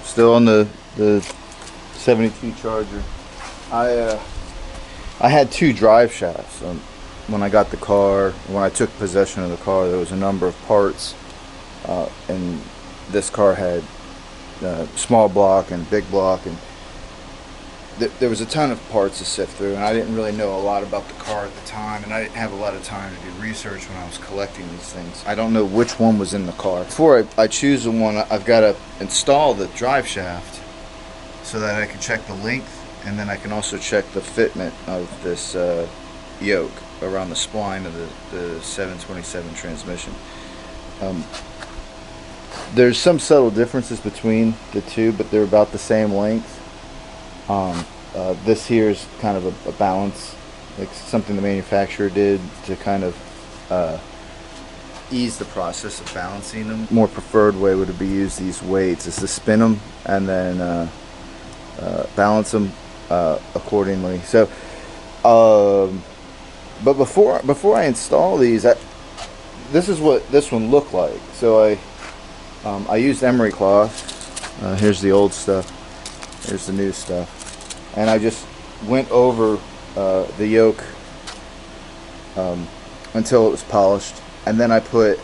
still on the 72 Charger. I had two drive shafts. When I got the car, when I took possession of the car, there was a number of parts, and this car had small block and big block, and there was a ton of parts to sift through, and I didn't really know a lot about the car at the time, and I didn't have a lot of time to do research when I was collecting these things. I don't know which one was in the car. Before I choose the one, I've got to install the drive shaft so that I can check the length, and then I can also check the fitment of this yoke around the spline of the 727 transmission. There's some subtle differences between the two, but they're about the same length. This here is kind of a balance, like something the manufacturer did to kind of ease the process of balancing them. More preferred way would be use these weights is to spin them and then balance them accordingly. So, but before I install these, this is what this one looked like. So I used emery cloth. Here's the old stuff. Here's the new stuff. And I just went over the yoke until it was polished, and then I put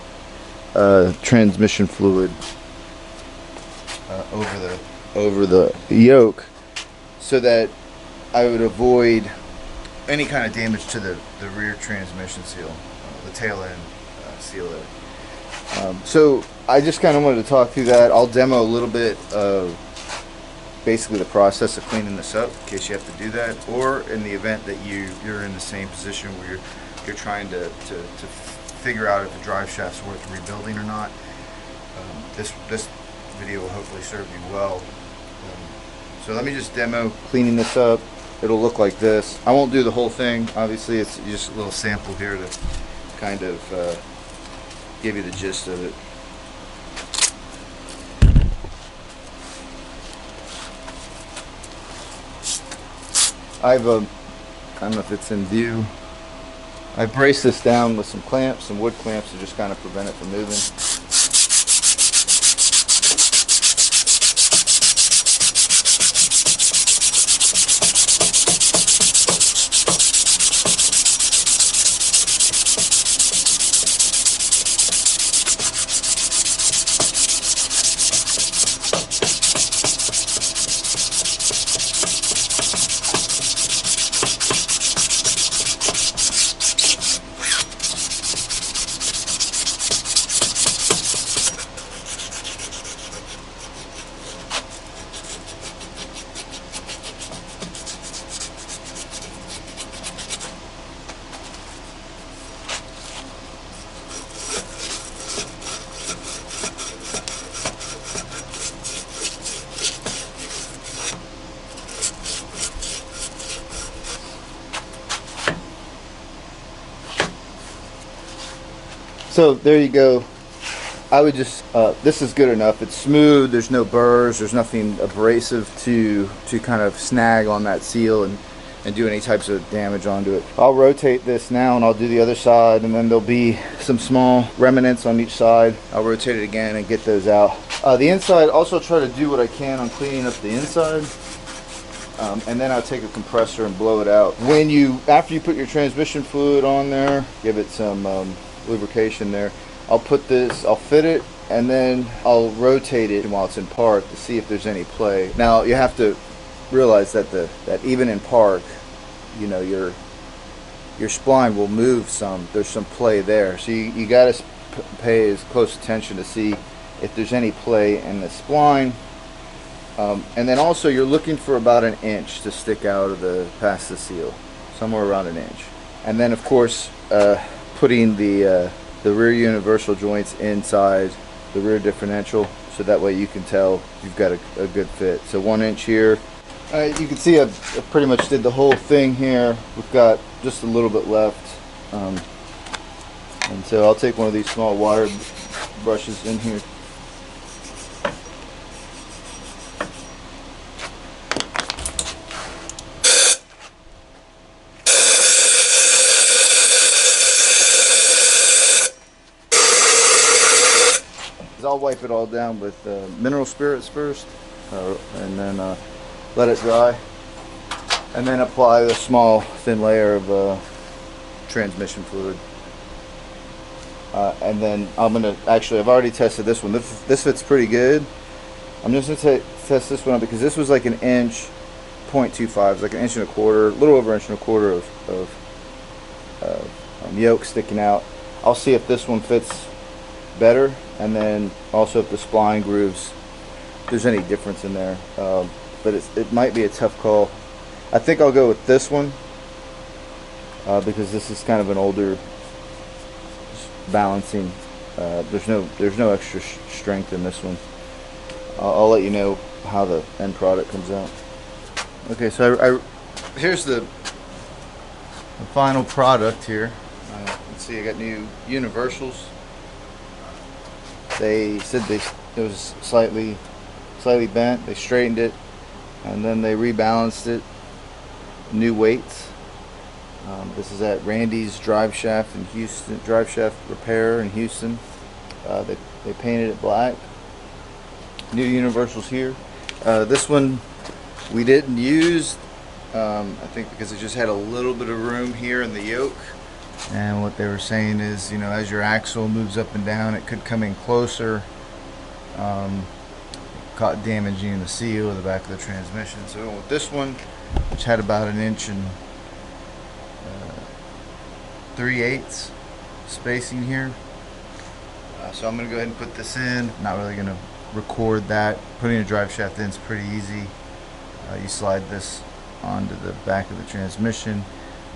transmission fluid over the yoke so that I would avoid any kind of damage to the rear transmission seal, the tail end seal there. So I just kind of wanted to talk through that. I'll demo a little bit of basically the process of cleaning this up in case you have to do that, or in the event that you're in the same position where you're trying to figure out if the drive shaft's worth rebuilding or not. This video will hopefully serve you well. So let me just demo cleaning this up. It'll look like this. I won't do the whole thing, obviously. It's just a little sample here to kind of give you the gist of it. I don't know if it's in view. I braced this down with some clamps, some wood clamps, to just kind of prevent it from moving. So there you go. I would just, this is good enough. It's smooth, there's no burrs, there's nothing abrasive to kind of snag on that seal and do any types of damage onto it. I'll rotate this now and I'll do the other side, and then there'll be some small remnants on each side. I'll rotate it again and get those out. The inside, also try to do what I can on cleaning up the inside. And then I'll take a compressor and blow it out. After you put your transmission fluid on there, give it some lubrication there. I'll fit it, and then I'll rotate it while it's in park to see if there's any play. Now you have to realize that that even in park, your spline will move some. There's some play there, so you got to pay as close attention to see if there's any play in the spline. And then also you're looking for about an inch to stick out of past the seal, somewhere around an inch. And then of course putting the rear universal joints inside the rear differential, so that way you can tell you've got a good fit. So 1 inch here. You can see I pretty much did the whole thing here. We've got just a little bit left. And so I'll take one of these small wire brushes in here. I'll wipe it all down with mineral spirits first, and then let it dry, and then apply the small thin layer of transmission fluid. And then I'm gonna I've already tested this one. This fits pretty good. I'm just gonna test this one out because this was like an inch, 0.25, it's like an inch and a quarter, a little over an inch and a quarter of yoke sticking out. I'll see if this one fits better, and then also if the spline grooves, if there's any difference in there. But it might be a tough call. I think I'll go with this one because this is kind of an older balancing. There's no extra strength in this one. I'll let you know how the end product comes out. Okay, so here's the final product here. Let's see, I got new universals. They said it was slightly bent. They straightened it, and then they rebalanced it. New weights. This is at Randy's Drive Shaft in Houston. Drive Shaft Repair in Houston. They painted it black. New universals here. This one we didn't use. I think because it just had a little bit of room here in the yoke. And what they were saying is, as your axle moves up and down, it could come in closer, caught damaging the seal of the back of the transmission. So with this one, which had about an inch and 3/8 spacing here, so I'm going to go ahead and put this in. Not really going to record that. Putting a drive shaft in is pretty easy. You slide this onto the back of the transmission,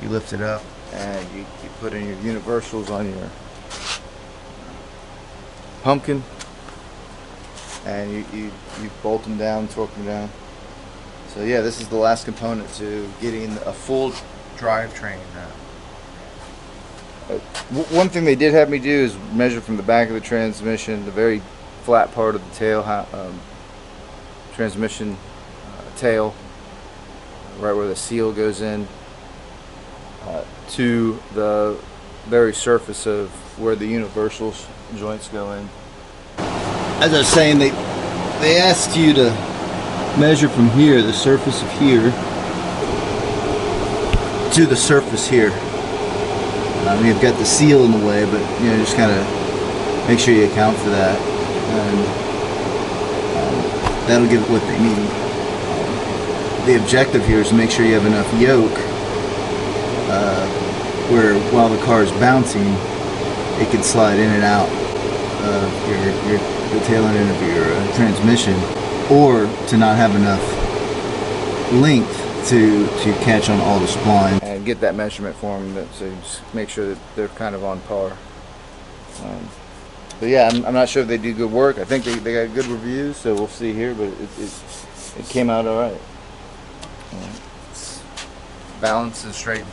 you lift it up, and you put in your universals on your pumpkin, and you bolt them down, torque them down. So yeah, this is the last component to getting a full drivetrain. One thing they did have me do is measure from the back of the transmission, the very flat part of the tail, transmission tail, right where the seal goes in, to the very surface of where the universals joints go in. As I was saying, they asked you to measure from here, the surface of here, to the surface here. You've got the seal in the way, but just kind of make sure you account for that, and that'll give it what they need. The objective here is to make sure you have enough yoke where while the car is bouncing, it can slide in and out of the tail end of your transmission, or to not have enough length to catch on all the spline. And get that measurement for them, so you just make sure that they're kind of on par. But yeah, I'm not sure if they do good work. I think they got good reviews, so we'll see here, but it came out all right. Balance is straightened.